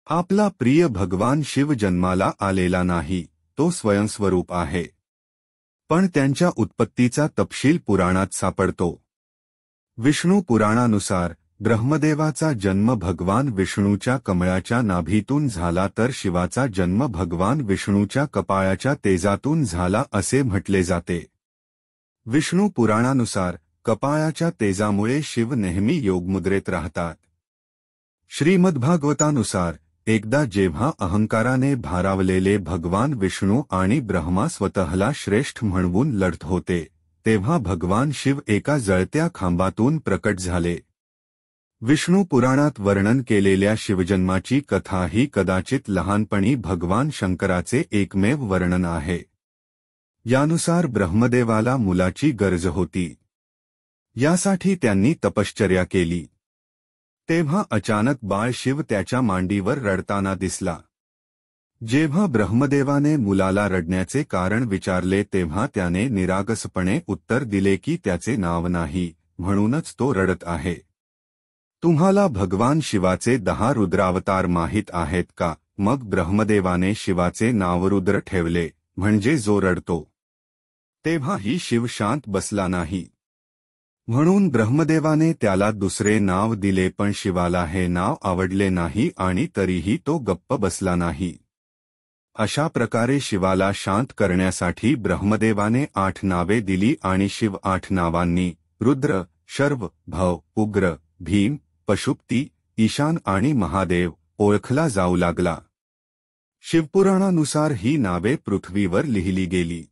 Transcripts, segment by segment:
आपला प्रिय भगवान शिव जन्माला आलेला नाही, तो स्वयंस्वरूप आहे. पण त्यांच्या उत्पत्तीचा तपशील पुराणात सापडतो. विष्णू पुराणानुसार ब्रह्मदेवाचा जन्म भगवान विष्णूच्या कमळाच्या नाभीतून झाला, तर शिवाचा जन्म भगवान विष्णूच्या कपाळाच्या तेजातून झाला असे म्हटले जाते. विष्णू पुराणानुसार कपाळाच्या तेजामुळे शिव नेहमी योगमुद्रेत राहतात. श्रीमद्भागवतानुसार एकदा जेव्हा अहंकाराने भारावलेले भगवान विष्णू आणि ब्रह्मा स्वतःला श्रेष्ठ म्हणवून लढत होते, तेव्हा भगवान शिव एका जळत्या खांबातून प्रकट झाले. विष्णू पुराणात वर्णन केलेल्या शिवजन्माची कथा ही कदाचित लहानपणी भगवान शंकराचे एकमेव वर्णन आहे. यानुसार ब्रह्मदेवाला मुलाची गरज होती. यासाठी त्यांनी तपश्चर्या केली. तेव्हा अचानक बाळ शिव त्याच्या मांडीवर रडताना दिसला. जेव्हा ब्रह्मदेवाने मुलाला रडण्याचे कारण विचारले, तेव्हा त्याने निरागसपणे उत्तर दिले की त्याचे नाव नाही, म्हणूनच तो रडत आहे. तुम्हाला भगवान शिवाचे 10 रुद्रावतार माहीत आहेत का? मग ब्रह्मदेवाने शिवाचे नाव रुद्र ठेवले, म्हणजे जो रडतो. तेव्हाही शिव शांत बसला नाही. म्हणून ब्रह्मदेवाने त्याला दुसरे नाव दिले, पण शिवाला हे नाव आवडले नाही आणि तरीही तो गप्प बसला नाही. अशा प्रकारे शिवाला शांत करण्यासाठी ब्रह्मदेवाने 8 नावे दिली आणि शिव 8 नावांनी रुद्र, शर्व, भव, उग्र, भीम, पशुपती, ईशान आणि महादेव ओळखला जाऊ लागला. शिवपुराणानुसार ही नावे पृथ्वीवर लिहिली गेली.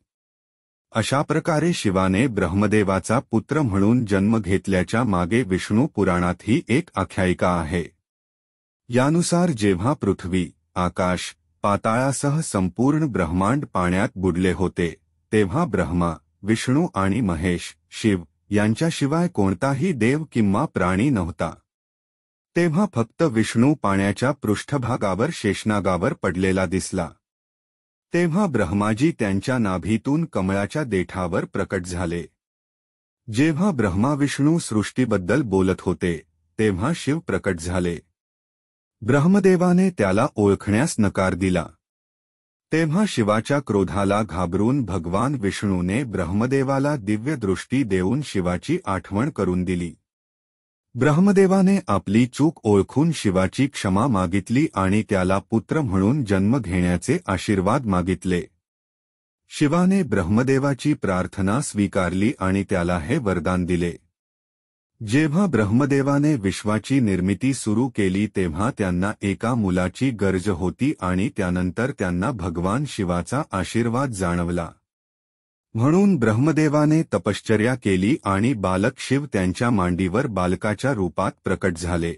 अशा प्रकारे शिवाने ब्रह्मदेवाचा पुत्र म्हणून जन्म घेतल्याच्या मागे विष्णू पुराणातही एक आख्यायिका आहे. यानुसार जेव्हा पृथ्वी, आकाश, पाताळासह संपूर्ण ब्रह्मांड पाण्यात बुडले होते, तेव्हा ब्रह्मा, विष्णू आणि महेश, शिव यांच्याशिवाय कोणताही देव किंवा प्राणी नव्हता. तेव्हा फक्त विष्णू पाण्याच्या पृष्ठभागावर शेषनागावर पडलेला दिसला. तेव्हा ब्रह्माजी त्यांच्या नाभीतून कमळाच्या देठावर प्रकट झाले. जेव्हा ब्रह्मा विष्णू सृष्टीबद्दल बोलत होते, तेव्हा शिव प्रकट झाले. ब्रह्मदेवाने त्याला ओळखण्यास नकार दिला. तेव्हा शिवाच्या क्रोधाला घाबरून भगवान विष्णूने ब्रह्मदेवाला दिव्य दृष्टी देऊन शिवाची आठवण करून दिली. ब्रह्मदेवाने आपली चूक ओळखून शिवाची क्षमा मागितली आणि त्याला पुत्र म्हणून जन्म घेण्याचे आशीर्वाद मागितले. शिवाने ब्रह्मदेवाची प्रार्थना स्वीकारली आणि त्याला हे वरदान दिले. जेव्हा ब्रह्मदेवाने विश्वाची निर्मिती सुरू केली, तेव्हा त्यांना एका मुलाची गरज होती आणि त्यानंतर त्यांना भगवान शिवाचा आशीर्वाद जाणवला. म्हणून ब्रह्मदेवाने तपश्चर्या केली आणि बालक शिव त्यांच्या मांडीवर बालकाच्या रूपात प्रकट झाले.